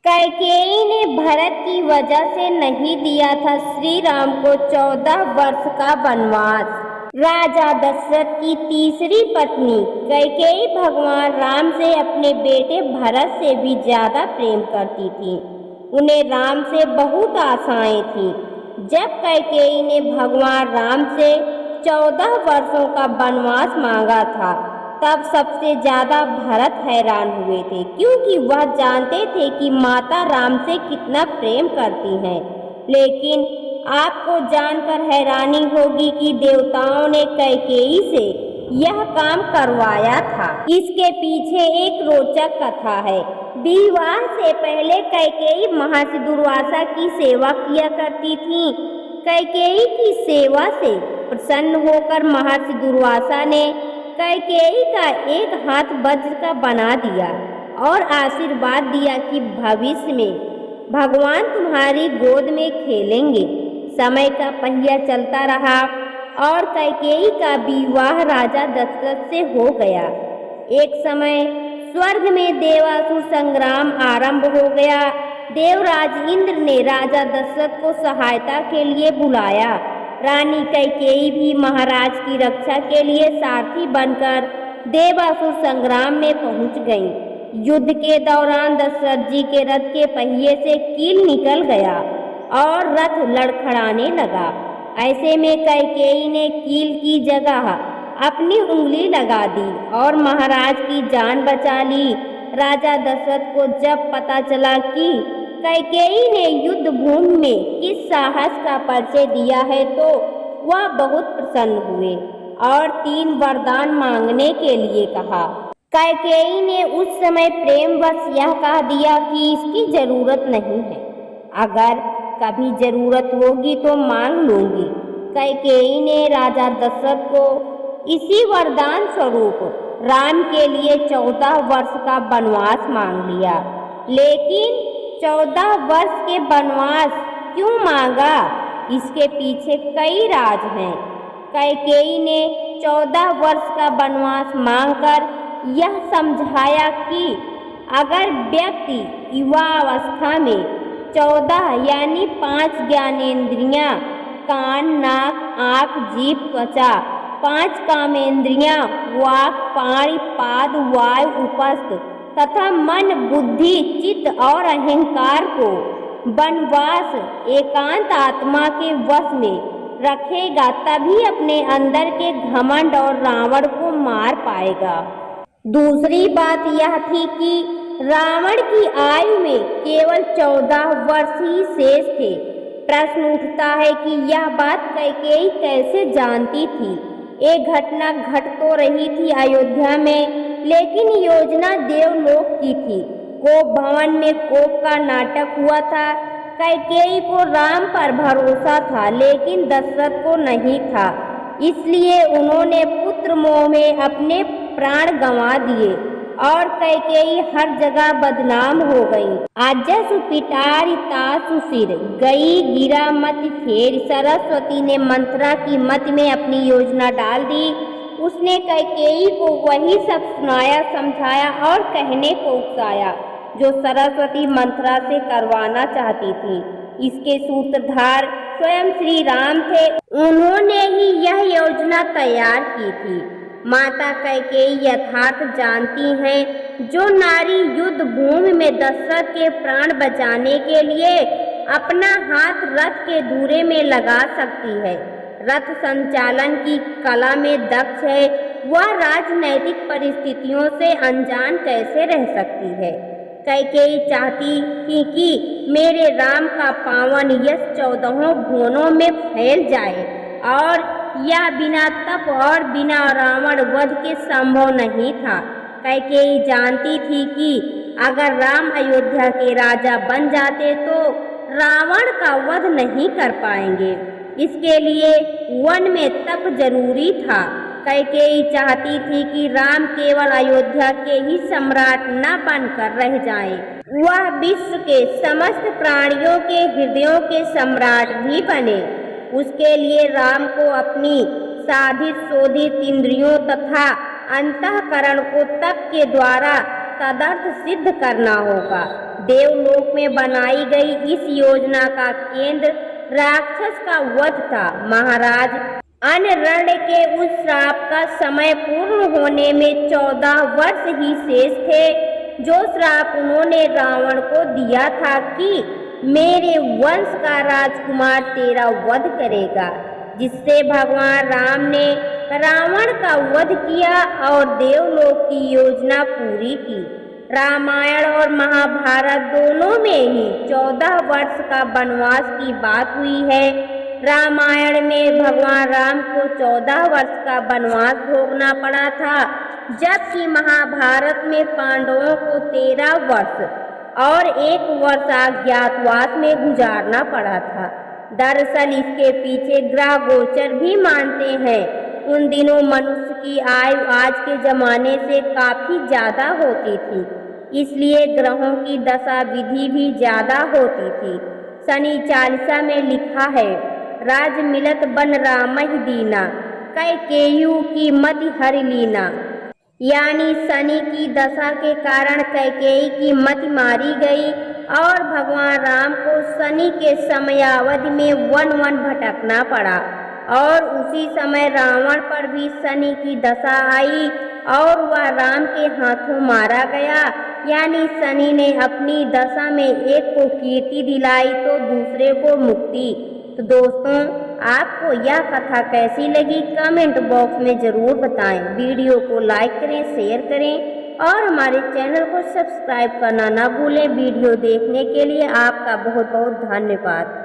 कैकेयी ने भरत की वजह से नहीं दिया था श्री राम को 14 वर्ष का वनवास। राजा दशरथ की तीसरी पत्नी कैकेयी भगवान राम से अपने बेटे भरत से भी ज्यादा प्रेम करती थी। उन्हें राम से बहुत आशाएं थीं। जब कैकेयी ने भगवान राम से 14 वर्षों का वनवास मांगा था, तब सबसे ज्यादा भरत हैरान हुए थे, क्योंकि वह जानते थे कि माता राम से कितना प्रेम करती हैं। लेकिन आपको जानकर हैरानी होगी कि देवताओं ने कैकेयी से यह काम करवाया था। इसके पीछे एक रोचक कथा है। विवाह से पहले कैकेयी महर्षि दुर्वासा की सेवा किया करती थी। कैकेयी की सेवा से प्रसन्न होकर महर्षि दुर्वासा ने कैकेयी का एक हाथ वज्र का बना दिया और आशीर्वाद दिया कि भविष्य में भगवान तुम्हारी गोद में खेलेंगे। समय का पहिया चलता रहा और कैकेयी का विवाह राजा दशरथ से हो गया। एक समय स्वर्ग में देवासुर संग्राम आरंभ हो गया। देवराज इंद्र ने राजा दशरथ को सहायता के लिए बुलाया। रानी कैकेयी भी महाराज की रक्षा के लिए सारथी बनकर देवासुर संग्राम में पहुंच गईं। युद्ध के दौरान दशरथ जी के रथ के पहिए से कील निकल गया और रथ लड़खड़ाने लगा। ऐसे में कैकेयी ने कील की जगह अपनी उंगली लगा दी और महाराज की जान बचा ली। राजा दशरथ को जब पता चला कि कैकेयी ने युद्ध भूमि में किस साहस का परिचय दिया है, तो वह बहुत प्रसन्न हुए और 3 वरदान मांगने के लिए कहा। कैकेयी ने उस समय प्रेमवश यह कह दिया कि इसकी जरूरत नहीं है, अगर कभी जरूरत होगी तो मांग लूंगी। कैकेयी ने राजा दशरथ को इसी वरदान स्वरूप राम के लिए 14 वर्ष का वनवास मांग लिया। लेकिन 14 वर्ष के वनवास क्यों मांगा, इसके पीछे कई राज हैं। कैकेयी ने 14 वर्ष का वनवास मांगकर यह समझाया कि अगर व्यक्ति युवा अवस्था में 14 यानी 5 ज्ञानेंद्रियां कान, नाक, आँख, जीभ, त्वचा, 5 कामेंद्रियां वाक, पाणि, पाद, वायु, उपस्थ तथा मन, बुद्धि, चित्त और अहंकार को वनवास एकांत आत्मा के वश में रखेगा, तभी अपने अंदर के घमंड और रावण को मार पाएगा। दूसरी बात यह थी कि रावण की आयु में केवल 14 वर्ष ही शेष थे। प्रश्न उठता है कि यह बात कैकेयी कैसे जानती थी। एक घटना घट तो रही थी अयोध्या में, लेकिन योजना देवलोक की थी। कोप भवन में कोप का नाटक हुआ था। कैकेयी को राम पर भरोसा था, लेकिन दशरथ को नहीं था। इसलिए उन्होंने पुत्र मोह में अपने प्राण गंवा दिए और कैकेयी हर जगह बदनाम हो गई। आजसु पिटारी तासु सिर, गई गिरा मत फेर। सरस्वती ने मंथरा की मत में अपनी योजना डाल दी। उसने कैकेयी को वही सब सुनाया, समझाया और कहने को उकसाया जो सरस्वती मंथरा से करवाना चाहती थी। इसके सूत्रधार स्वयं श्री राम थे। उन्होंने ही यह योजना तैयार की थी। माता कैकेयी यथार्थ जानती हैं, जो नारी युद्ध भूमि में दशरथ के प्राण बचाने के लिए अपना हाथ रथ के धुरे में लगा सकती है, रथ संचालन की कला में दक्ष है, वह राजनैतिक परिस्थितियों से अनजान कैसे रह सकती है। कैकेयी चाहती थी कि मेरे राम का पावन यश 14 भुवनों में फैल जाए, और यह बिना तप और बिना रावण वध के संभव नहीं था। कैकेयी जानती थी कि अगर राम अयोध्या के राजा बन जाते तो रावण का वध नहीं कर पाएंगे। इसके लिए वन में तप जरूरी था। कैकेयी चाहती थी कि राम केवल अयोध्या के ही सम्राट न बनकर रह जाएं, वह विश्व के समस्त प्राणियों के हृदयों के सम्राट भी बने। उसके लिए राम को अपनी साधित शोधित इंद्रियों तथा अंतःकरण को तप के द्वारा तदर्थ सिद्ध करना होगा। देवलोक में बनाई गई इस योजना का केंद्र राक्षस का वध था। महाराज अनरण के उस श्राप का समय पूर्ण होने में 14 वर्ष ही शेष थे, जो श्राप उन्होंने रावण को दिया था कि मेरे वंश का राजकुमार तेरा वध करेगा, जिससे भगवान राम ने रावण का वध किया और देवलोक की योजना पूरी की। रामायण और महाभारत दोनों में ही 14 वर्ष का वनवास की बात हुई है। रामायण में भगवान राम को 14 वर्ष का वनवास भोगना पड़ा था, जबकि महाभारत में पांडवों को 13 वर्ष और 1 वर्ष अज्ञातवास में गुजारना पड़ा था। दरअसल इसके पीछे ग्रह गोचर भी मानते हैं। उन दिनों मनुष्य की आयु आज के जमाने से काफी ज्यादा होती थी, इसलिए ग्रहों की दशा विधि भी ज्यादा होती थी। शनि चालीसा में लिखा है, राज मिलत बन रामहि दीना, कैकेयी की मति हरि लीना। यानी शनि की दशा के कारण कैकेयी की मति मारी गई और भगवान राम को शनि के समयावधि में वन वन भटकना पड़ा और उसी समय रावण पर भी शनि की दशा आई और वह राम के हाथों मारा गया। यानी शनि ने अपनी दशा में एक को कीर्ति दिलाई तो दूसरे को मुक्ति। तो दोस्तों, आपको यह कथा कैसी लगी कमेंट बॉक्स में ज़रूर बताएं। वीडियो को लाइक करें, शेयर करें और हमारे चैनल को सब्सक्राइब करना ना भूलें। वीडियो देखने के लिए आपका बहुत बहुत धन्यवाद।